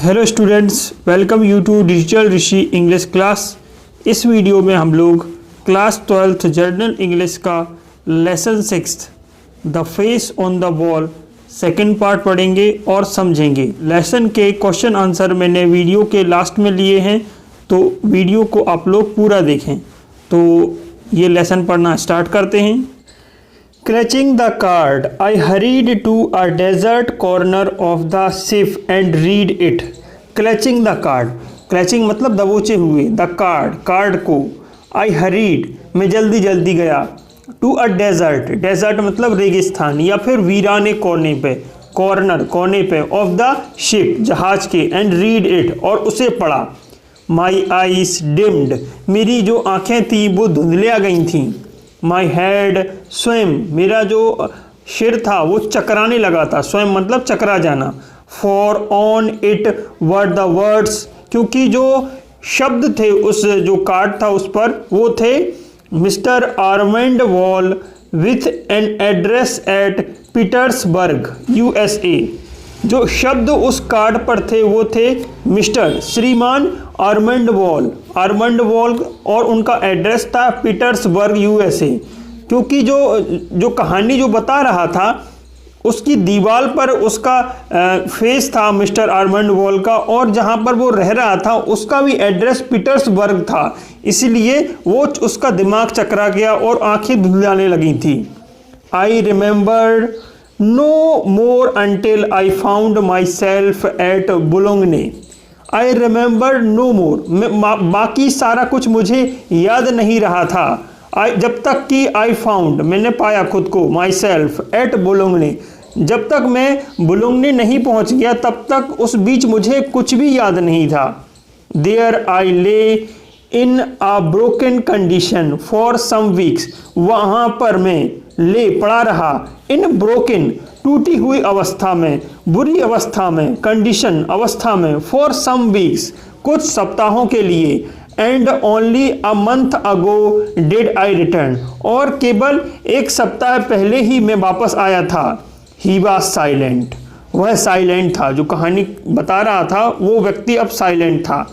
Hello students, welcome you to digital Rishi English class. इस video में हम लोग क्लास 12th जर्नल इंग्लिश का lesson 6 the face on the wall second part पढ़ेंगे और समझेंगे। लेसन के क्वेश्चन आंसर मैंने वीडियो के लास्ट में लिए हैं, तो वीडियो को आप लोग पूरा देखें। तो ये लेसन पढ़ना स्टार्ट करते हैं। Clutching the card, I hurried to a desert corner of the ship and read it. Clutching the card, clutching मतलब दबोचे हुए, the card, कार्ड को। I hurried, मैं जल्दी जल्दी गया। To a desert, desert मतलब रेगिस्तान या फिर वीराने कोने पे, कॉर्नर कोने पे, of the ship जहाज के, and read it और उसे पढ़ा। My eyes dimmed, मेरी जो आँखें थी वो धुंधलिया गई थीं। माई हेड स्वयं, मेरा जो सिर था वो चकराने लगा था। स्वयं मतलब चकरा जाना। For on it were the words, क्योंकि जो शब्द थे उस जो कार्ड था उस पर वो थे mister Armand Wall with an address at Petersburg USA. जो शब्द उस कार्ड पर थे वो थे मिस्टर श्रीमान आर्मंड वॉल और उनका एड्रेस था पीटर्सबर्ग यूएसए। क्योंकि जो कहानी जो बता रहा था उसकी दीवार पर उसका फेस था मिस्टर आर्मंड वॉल का, और जहाँ पर वो रह रहा था उसका भी एड्रेस पीटर्सबर्ग था, इसलिए वो उसका दिमाग चकरा गया और आंखें धुंधलाने लगी थी। I remember no more until I found myself at Boulogne. I remember no more, बाकी सारा कुछ मुझे याद नहीं रहा था। जब तक कि I found, मैंने पाया खुद को, myself at Boulogne, जब तक मैं बुलोंगने नहीं पहुंच गया तब तक उस बीच मुझे कुछ भी याद नहीं था। There I lay in a broken condition for some weeks, वहाँ पर मैं ले पड़ा रहा, इन ब्रोकन टूटी हुई अवस्था में, बुरी अवस्था में, कंडीशन अवस्था में, फॉर सम वीक्स कुछ सप्ताहों के लिए, and only a month ago did I return, और केवल एक सप्ताह पहले ही मैं वापस आया था। ही वॉज साइलेंट, वह साइलेंट था, जो कहानी बता रहा था वो व्यक्ति अब साइलेंट था।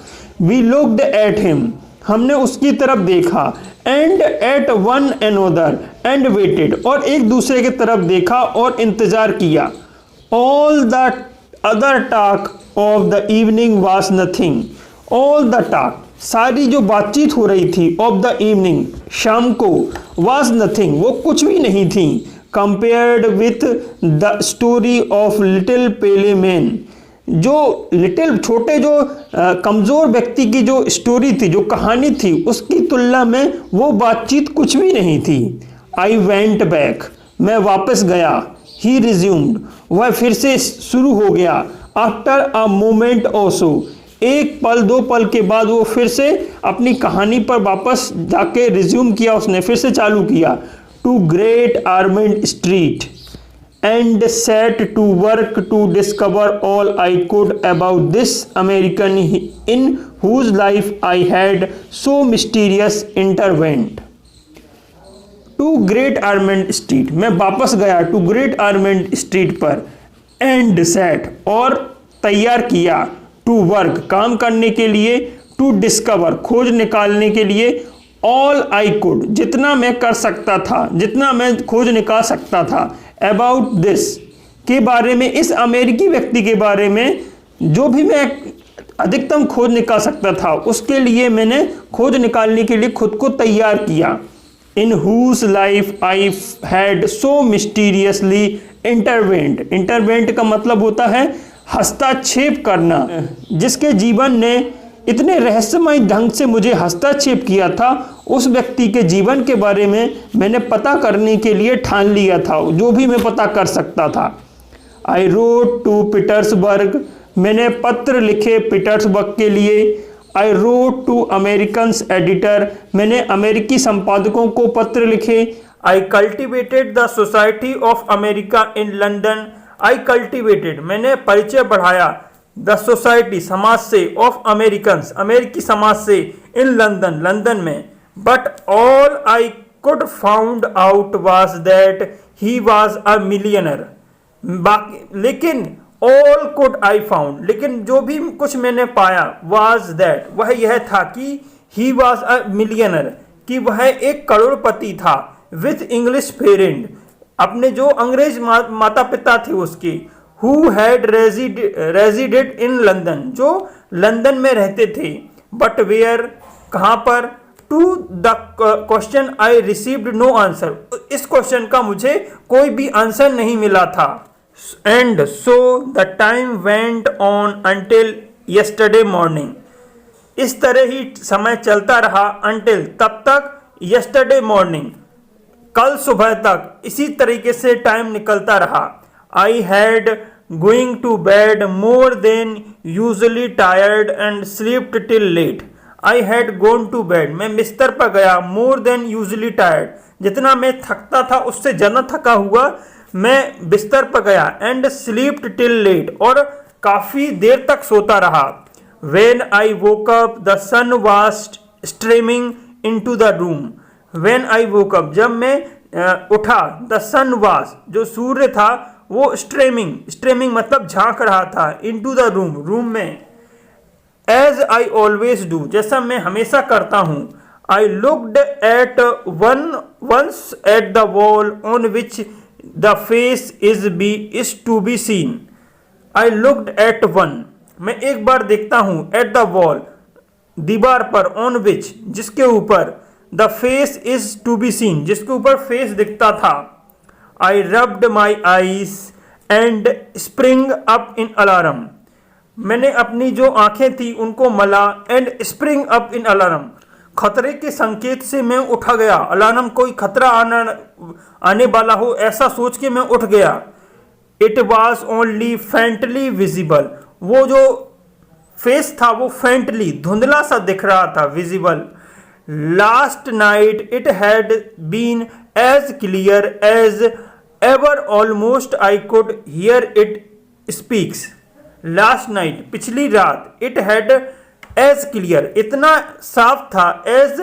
वी लुक्ड एट हिम, हमने उसकी तरफ देखा, and at one another and waited, और एक दूसरे की तरफ देखा और इंतजार किया। All the other talk of the evening was nothing, all the talk सारी जो बातचीत हो रही थी, ऑफ द इवनिंग शाम को, वाज नथिंग वो कुछ भी नहीं थी, compared with the story of little Pele man, जो लिटिल छोटे जो कमज़ोर व्यक्ति की जो स्टोरी थी, जो कहानी थी, उसकी तुलना में वो बातचीत कुछ भी नहीं थी। आई वेंट बैक, मैं वापस गया। ही रिज्यूम्ड, वह फिर से शुरू हो गया। आफ्टर अ मोमेंट ऑल्सो, एक पल दो पल के बाद वो फिर से अपनी कहानी पर वापस जाके रिज्यूम किया, उसने फिर से चालू किया। To Great Ormond Street and set to work to discover all I could about this American in whose life I had so mysterious intervened. To Great Ormond Street, मैं वापस गया टू ग्रेट आर्मेंड स्ट्रीट पर, and set और तैयार किया, to work काम करने के लिए, टू डिस्कवर खोज निकालने के लिए, ऑल आई कुड जितना मैं कर सकता था, जितना मैं खोज निकाल सकता था, अबाउट दिस के बारे में, इस अमेरिकी व्यक्ति के बारे में जो भी मैं अधिकतम खोज निकाल सकता था, उसके लिए मैंने खोज निकालने के लिए खुद को तैयार किया। In whose life I had so mysteriously intervened, intervened का मतलब होता है हस्तक्षेप करना, जिसके जीवन ने इतने रहस्यमय ढंग से मुझे हस्तक्षेप किया था, उस व्यक्ति के जीवन के बारे में मैंने पता करने के लिए ठान लिया था, जो भी मैं पता कर सकता था। आई रोट टू पीटर्सबर्ग, मैंने पत्र लिखे पीटर्सबर्ग के लिए। I wrote to Americans editor, मैंने अमेरिकी संपादकों को पत्र लिखे। I cultivated the society of America in London, I cultivated मैंने परिचय बढ़ाया, द सोसाइटी समाज से, ऑफ अमेरिकन्स अमेरिकी समाज से, इन लंदन लंदन में। But all I could found out was that he was a millionaire, लेकिन ऑल कुड आई फाउंड, लेकिन जो भी कुछ मैंने पाया, वाज दैट, वह यह था कि ही वॉज अ मिलियनर, कि वह एक करोड़पति था, विथ इंग्लिश पेरेंट, अपने जो अंग्रेज माता पिता थे उसके, who had resided in London, जो लंदन में रहते थे, बट वेयर, कहाँ पर, to the question I received no answer, इस क्वेश्चन का मुझे कोई भी आंसर नहीं मिला था। And so the time went on until yesterday morning, इस तरह ही समय चलता रहा अंटिल, तब तक, यस्टरडे मॉर्निंग, कल सुबह तक, इसी तरीके से टाइम निकलता रहा। I had going to bed more than usually tired and slept till late, I had gone to bed, मैं बिस्तर पर गया, मोर देन यूजली टायर्ड, जितना मैं थकता था उससे ज़्यादा थका हुआ मैं बिस्तर पर गया, एंड स्लीप्ड टिल लेट, और काफ़ी देर तक सोता रहा। When I woke up, the sun was streaming into the room. When I woke up, जब मैं उठा, the sun was, जो सूर्य था वो streaming मतलब झांक रहा था, into the room, रूम में, as I always do, जैसा मैं हमेशा करता हूँ। I looked at once at the wall on which the face is to be seen. I looked at one, मैं एक बार देखता हूं, एट द वॉल, दीवार पर, ऑन विच, जिसके ऊपर, the face is to be seen, जिसके ऊपर फेस दिखता था। I rubbed my eyes and spring up in alarm, मैंने अपनी जो आंखें थी उनको मला, and spring up in alarm, खतरे के संकेत से मैं उठा गया, अलार्म कोई खतरा आने वाला हो ऐसा सोच के मैं उठ गया। It was only faintly visible, वो जो फेस था वो फेंटली, धुंधला सा दिख रहा था, visible. Last night it had been as clear as ever, almost I could hear it speaks. Last night, पिछली रात, इट हैड एज क्लियर, इतना साफ था, एज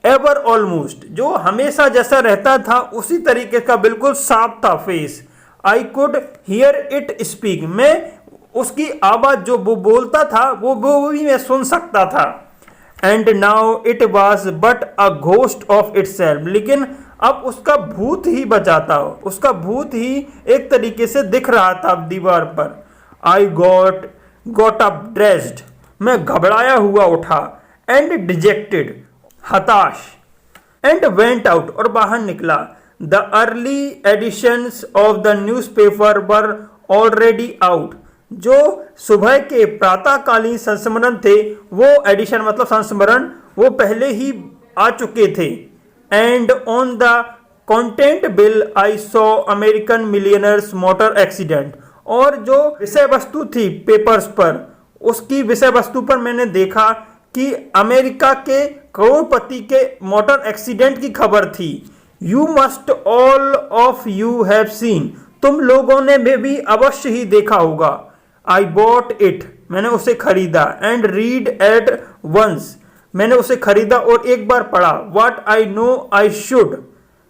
एवर, ऑलमोस्ट, जो हमेशा जैसा रहता था उसी तरीके का बिल्कुल साफ था face. I could hear it speak, मैं उसकी आवाज जो वो बोलता था वो भी मैं सुन सकता था। And now it was but a ghost of it self, लेकिन अब उसका भूत ही बचा था, उसका भूत ही एक तरीके से दिख रहा था दीवार पर। आई गॉट अप ड्रेस्ड, मैं घबराया हुआ उठा, एंड डिजेक्टेड, हताश, एंड वेंट आउट, और बाहर निकला। The early editions of the newspaper were already out, जो सुबह के प्रातःकालीन संस्मरण थे, वो एडिशन मतलब संस्मरण, वो पहले ही आ चुके थे। And on the content bill I saw American millionaires motor accident, और जो विषय वस्तु थी पेपर्स पर, उसकी विषय वस्तु पर मैंने देखा कि अमेरिका के करोड़पति के मोटर एक्सीडेंट की खबर थी। You must all of you have seen, तुम लोगों ने भी अवश्य ही देखा होगा। आई बॉट इट, मैंने उसे खरीदा। एंड रीड एट वंस, मैंने उसे खरीदा और एक बार पढ़ा। What I know I should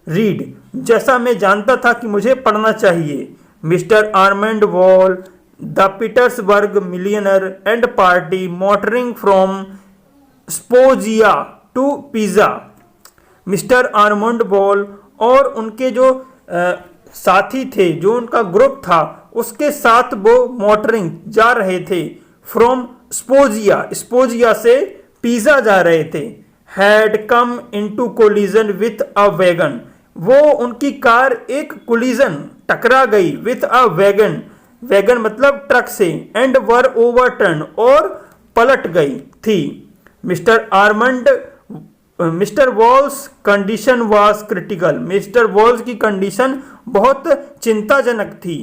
read, जैसा मैं जानता था कि मुझे पढ़ना चाहिए। Mister Armand Wall, the Petersburg millionaire and party motoring from Spezia to Pisa. Mister Armand Wall और उनके जो साथी थे, जो उनका ग्रुप था, उसके साथ वो मोटरिंग जा रहे थे, फ्रॉम स्पोजिया, स्पोजिया से पिज़ा जा रहे थे। Had come into collision with a wagon, वो उनकी कार एक कोलिजन, टकरा गई, विथ अ वैगन, वैगन मतलब ट्रक से, एंड वर ओवरटर्न, और पलट गई थी। Mister Wall's condition was critical, mister Wall's की कंडीशन बहुत चिंताजनक थी।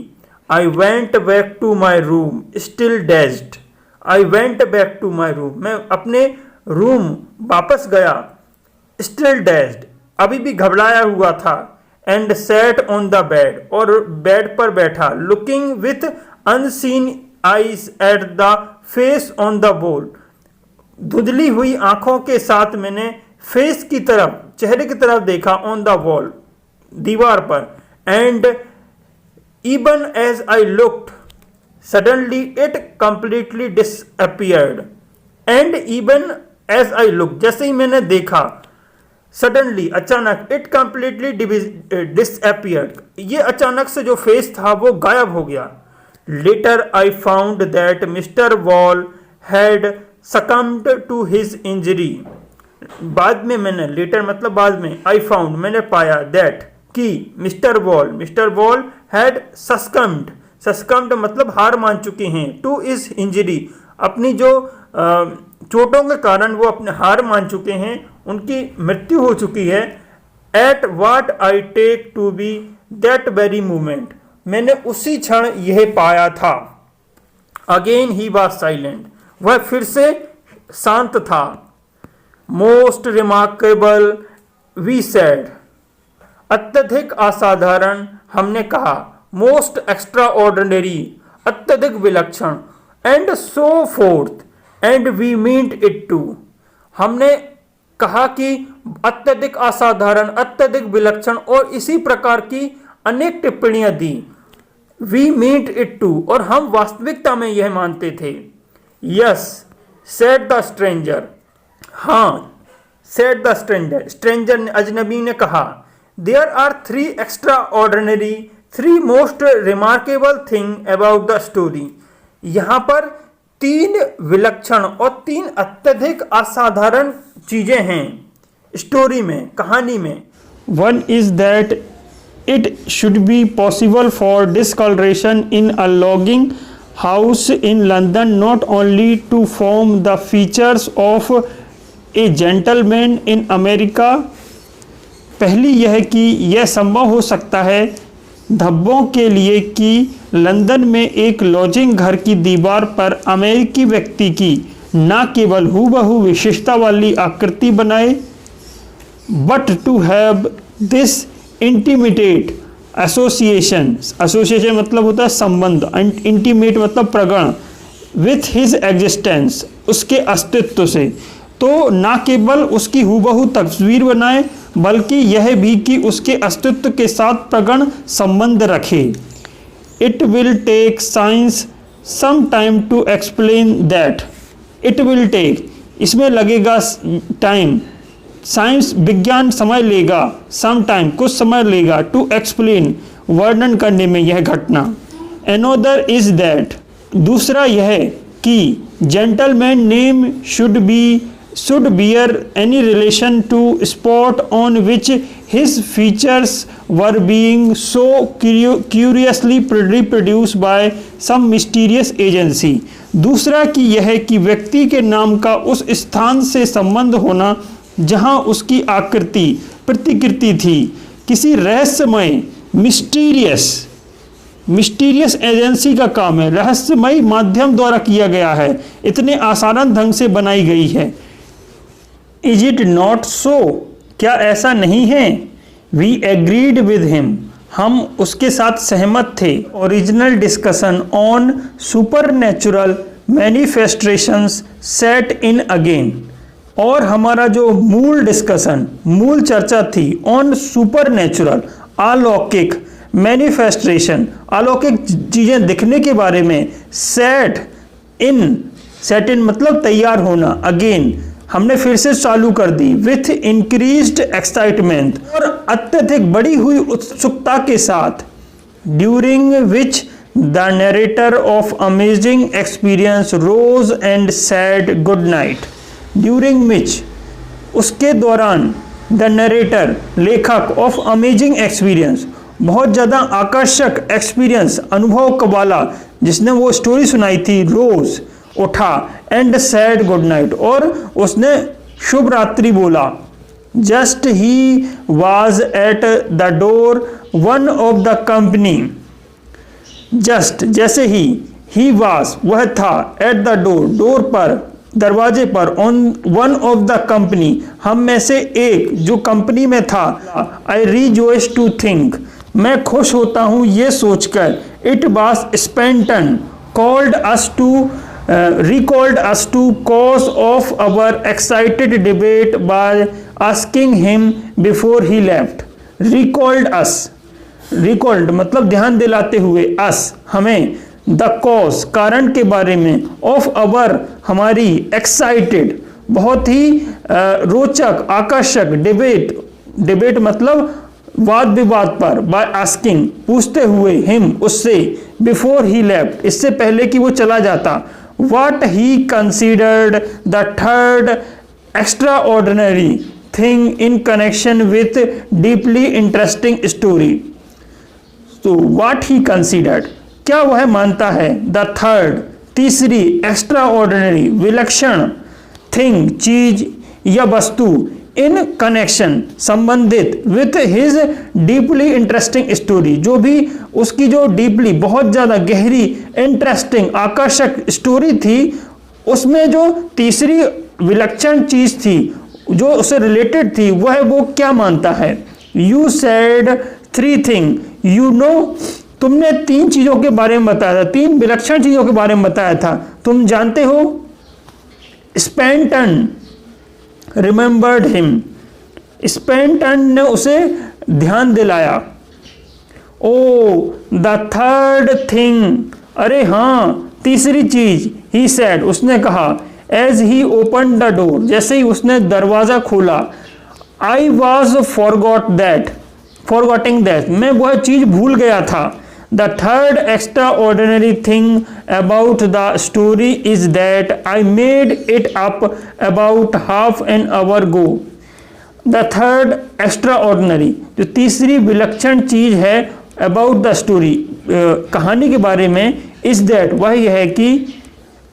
I went back to my room still dazed, I went back to my room, मैं अपने रूम वापस गया, स्टिल डेज्ड, अभी भी घबराया हुआ था। And sat on the bed, और बेड पर बैठा, looking with unseen eyes at the face on the wall, धुंधली हुई आंखों के साथ मैंने फेस की तरफ, चेहरे की तरफ देखा, ऑन द वॉल, दीवार पर। And even as I looked Suddenly it completely disappeared. And even as I looked, जैसे ही मैंने देखा, suddenly अचानक it completely disappeared. ये अचानक से जो फेस था वो गायब हो गया. Later I found that Mr. Wall had succumbed to his injury. बाद में मैंने, लेटर मतलब बाद में, I found मैंने पाया, that कि मिस्टर वॉल हैड सस्कम्ड मतलब हार मान चुके हैं, टू इज इंजरी अपनी जो चोटों के कारण वो अपने हार मान चुके हैं, उनकी मृत्यु हो चुकी है. At what I take to be that very moment, मैंने उसी क्षण यह पाया था. अगेन ही वॉज साइलेंट, वह फिर से शांत था. मोस्ट रिमार्केबल वी सेड, अत्यधिक असाधारण हमने कहा. मोस्ट एक्स्ट्रा ऑर्डिनरी अत्यधिक विलक्षण. And so forth and we meant it too, हमने कहा कि अत्यधिक असाधारण, अत्यधिक विलक्षण और इसी प्रकार की अनेक टिप्पणियां दी. वी मीन्ट इट टू, और हम वास्तविकता में यह मानते थे. यस सेड द स्ट्रेंजर, हाँ सेड द स्ट्रेंजर, स्ट्रेंजर ने, अजनबी ने कहा. There are three extraordinary, three most remarkable thing about the story. यहाँ पर 3 विलक्षण और 3 अत्यधिक असाधारण चीजें हैं स्टोरी में, कहानी में. One is that it should be possible for discoloration in a logging house in London not only to form the features of a gentleman in America. पहली यह कि यह संभव हो सकता है धब्बों के लिए कि लंदन में एक लॉजिंग घर की दीवार पर अमेरिकी व्यक्ति की न केवल हूबहू विशेषता वाली आकृति बनाए, but to have this intimate association, association मतलब होता है संबंध, इंटीमेट मतलब प्रगण, विथ हिज एग्जिस्टेंस, उसके अस्तित्व से. तो ना केवल उसकी हूबहू तस्वीर बनाए बल्कि यह भी कि उसके अस्तित्व के साथ प्रगण संबंध रखे. It will take science some time to explain that. It will take, इसमें लगेगा टाइम, साइंस विज्ञान समय लेगा, सम टाइम कुछ समय लेगा, टू एक्सप्लेन वर्णन करने में यह घटना. एनोदर इज दैट, दूसरा यह कि gentleman name should bear any relation to spot on which his features were being so curiously reproduced by some mysterious agency. दूसरा कि यह कि व्यक्ति के नाम का उस स्थान से संबंध होना जहां उसकी आकृति प्रतिकृति थी, किसी रहस्यमय मिस्टीरियस एजेंसी का काम है, रहस्यमय माध्यम द्वारा किया गया है, इतने आसान ढंग से बनाई गई है. इज इट नॉट सो, क्या ऐसा नहीं है? वी एग्रीड विद हिम, हम उसके साथ सहमत थे. Original discussion on supernatural manifestations set in again, और हमारा जो मूल डिस्कशन, मूल चर्चा थी ऑन सुपरनैचुरल अलौकिक, मैनिफेस्टेशन अलौकिक चीजें दिखने के बारे में, सेट इन मतलब तैयार होना, अगेन हमने फिर से चालू कर दी, विथ इंक्रीज्ड एक्साइटमेंट, और अत्यधिक बढ़ी हुई उत्सुकता के साथ. During which the narrator of amazing experience rose and said good night. During which, उसके दौरान, द नरेटर लेखक ऑफ अमेजिंग एक्सपीरियंस बहुत ज़्यादा आकर्षक एक्सपीरियंस अनुभव वाला जिसने वो स्टोरी सुनाई थी, रोज उठा, एंड सैड गुड नाइट और उसने शुभ रात्रि बोला. Just he was at the door one of the company, just जैसे ही वॉज वह था, एट द डोर पर, दरवाजे पर, on one of the company हम में से एक जो कंपनी में था. आई रिजॉइस टू थिंक, मैं खुश होता हूँ ये सोचकर. It was Spenton called us to recalled us to cause of our excited debate by asking him before he left. recalled us, recalled मतलब ध्यान दिलाते हुए, us हमें, द कॉज कारण के बारे में, ऑफ अवर हमारी, एक्साइटेड बहुत ही रोचक आकर्षक, डिबेट मतलब वाद विवाद पर, बाय आस्किंग पूछते हुए, हिम उससे, बिफोर ही लेफ्ट इससे पहले कि वो चला जाता, what he considered the third extra ordinary thing in connection with deeply interesting story. तो व्हाट ही कंसीडर्ड क्या वह मानता है, द थर्ड तीसरी, एक्स्ट्रा ऑर्डिनरी विलक्षण, थिंग चीज या वस्तु, इन कनेक्शन संबंधित, with his deeply interesting story जो भी उसकी जो डीपली बहुत ज़्यादा गहरी इंटरेस्टिंग आकर्षक स्टोरी थी, उसमें जो तीसरी विलक्षण चीज थी जो उससे रिलेटेड थी वह वो क्या मानता है। You said 3 thing, you know तुमने 3 चीज़ों के बारे में बताया था, 3 विलक्षण चीज़ों के बारे में बताया था, तुम जानते हो। स्पेंटन रिमेंबर्ड हिम, स्पेंटन ने उसे ध्यान दिलाया। ओ द थर्ड थिंग, अरे हाँ तीसरी चीज, ही सेड उसने कहा, as he open the door जैसे ही उसने दरवाजा खोला, आई वॉज फॉरगॉटिंग दैट मैं वह चीज भूल गया था। The third extraordinary thing about the story is that I made it up about half an hour ago. The third extraordinary जो तीसरी विलक्षण चीज है about the story कहानी के बारे में, is that वह यह है कि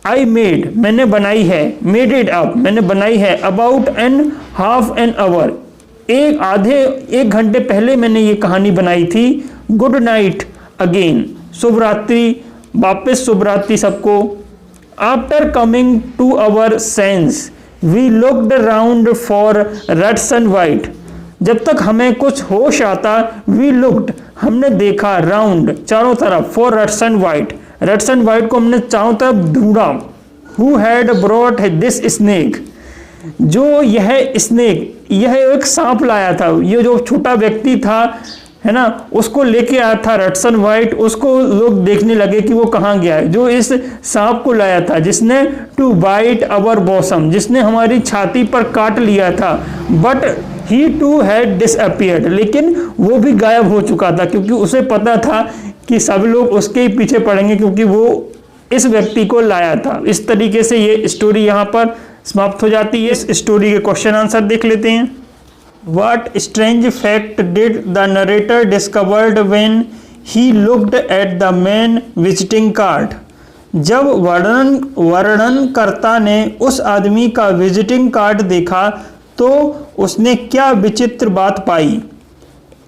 I made मैंने बनाई है, made it up मैंने बनाई है, about an half an hour एक घंटे पहले मैंने ये कहानी बनाई थी। गुड नाइट अगेन शुभ रात्रि, वापस शुभ रात्रि सबको। After coming to our senses we looked round for reds and white जब तक हमें कुछ होश आता, वी लुक्ड हमने देखा, राउंड चारों तरफ, फॉर रेड्स एंड वाइट को हमने चारों तरफ ढूंढा। Who had brought this snake जो यह स्नेक यह एक सांप लाया था, ये जो छोटा व्यक्ति था है ना उसको लेके आया था रेड्सन वाइट, उसको लोग देखने लगे कि वो कहाँ गया है, जो इस सांप को लाया था जिसने टू बाइट अवर बॉसम जिसने हमारी छाती पर काट लिया था। But he too had disappeared लेकिन वो भी गायब हो चुका था क्योंकि उसे पता था कि सब लोग उसके ही पीछे पड़ेंगे क्योंकि वो इस व्यक्ति को लाया था। इस तरीके से ये स्टोरी यहाँ पर समाप्त हो जाती है। इस स्टोरी के क्वेश्चन आंसर देख लेते हैं। What strange fact did the narrator discovered when he looked at the main visiting card? जब वर्णनकर्ता ने उस आदमी का विजिटिंग कार्ड देखा तो उसने क्या विचित्र बात पाई।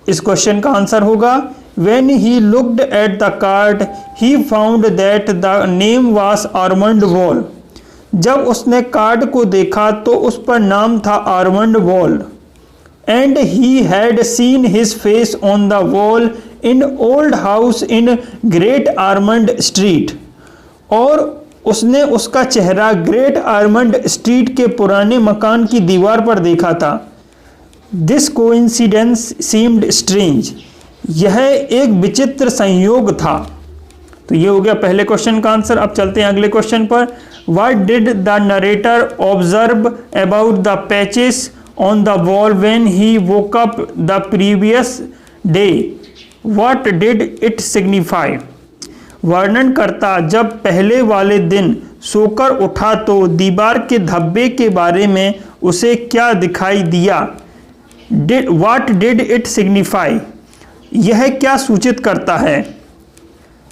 इस क्वेश्चन का आंसर होगा When he looked at the card, he found that the name was Armand Wall. जब उसने कार्ड को देखा तो उस पर नाम था Armand wall. And he had seen his face on the wall in old house in Great Ormond Street. और उसने उसका चेहरा ग्रेट आर्मंड स्ट्रीट के पुराने मकान की दीवार पर देखा था। This coincidence seemed strange. यह एक विचित्र संयोग था। तो ये हो गया पहले क्वेश्चन का आंसर। अब चलते हैं अगले क्वेश्चन पर। What did the narrator observe about the patches on the wall when he woke up the previous day? What did it signify? वर्णनकर्ता जब पहले वाले दिन सोकर उठा तो दीवार के धब्बे के बारे में उसे क्या दिखाई दिया। What did it signify? यह क्या सूचित करता है।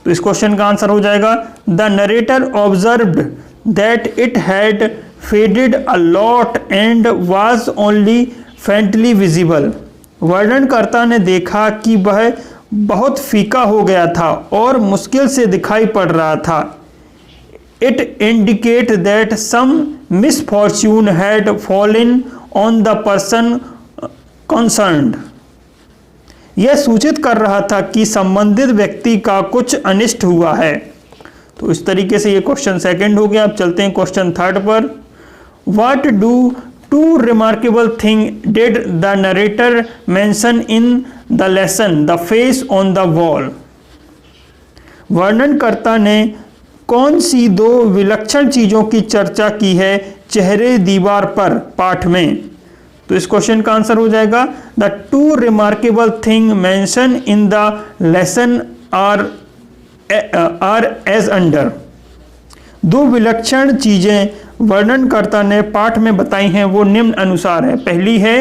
तो इस क्वेश्चन का आंसर हो जाएगा the narrator observed that it had faded a lot and was only faintly visible. वर्णनकर्ता ने देखा कि वह बहुत फीका हो गया था और मुश्किल से दिखाई पड़ रहा था। It indicate that some misfortune had fallen on the person concerned. यह सूचित कर रहा था कि संबंधित व्यक्ति का कुछ अनिष्ट हुआ है। तो इस तरीके से ये क्वेश्चन सेकंड हो गया। अब चलते हैं क्वेश्चन थर्ड पर। What do two remarkable thing did the narrator mention in the lesson the face on the wall. वर्णनकर्ता ने कौन सी दो विलक्षण चीज़ों की चर्चा की है चेहरे दीवार पर पाठ में? तो इस क्वेश्चन का आंसर हो जाएगा the two remarkable thing mention in the lesson are as under. दो विलक्षण चीजें वर्णनकर्ता ने पाठ में बताई हैं वो निम्न अनुसार है। पहली है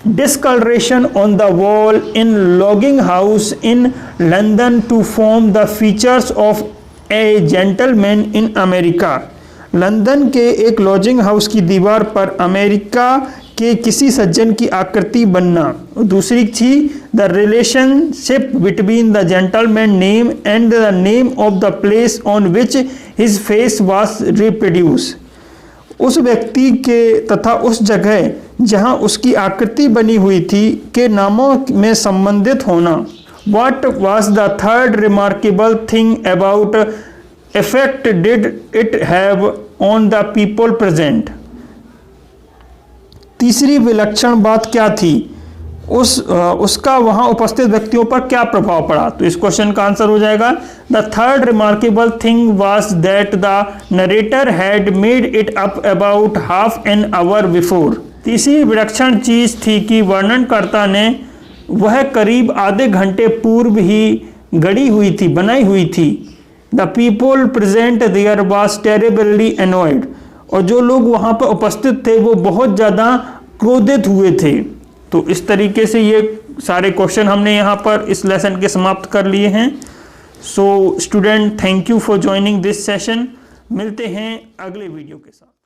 discoloration on the wall in lodging house in London to form the features of a gentleman in America. London के एक लॉजिंग हाउस की दीवार पर अमेरिका के किसी सज्जन की आकृति बनना। दूसरी थी the relationship between the gentleman name and the name of the place on which his face was reproduce. उस व्यक्ति के तथा उस जगह जहां उसकी आकृति बनी हुई थी के नामों में संबंधित होना। What was the third remarkable thing about effect did it have on the people present? तीसरी विलक्षण बात क्या थी? उसका वहां उपस्थित व्यक्तियों पर क्या प्रभाव पड़ा? तो इस क्वेश्चन का आंसर हो जाएगा the third remarkable thing was that the narrator had made it up about half an hour before. तीसरी विलक्षण चीज थी कि वर्णनकर्ता ने वह करीब आधे घंटे पूर्व ही गढ़ी हुई थी, बनाई हुई थी। The people present there was terribly annoyed. और जो लोग वहाँ पर उपस्थित थे वो बहुत ज़्यादा क्रोधित हुए थे। तो इस तरीके से ये सारे क्वेश्चन हमने यहाँ पर इस लेसन के समाप्त कर लिए हैं। So student, thank you for joining this session. मिलते हैं अगले वीडियो के साथ।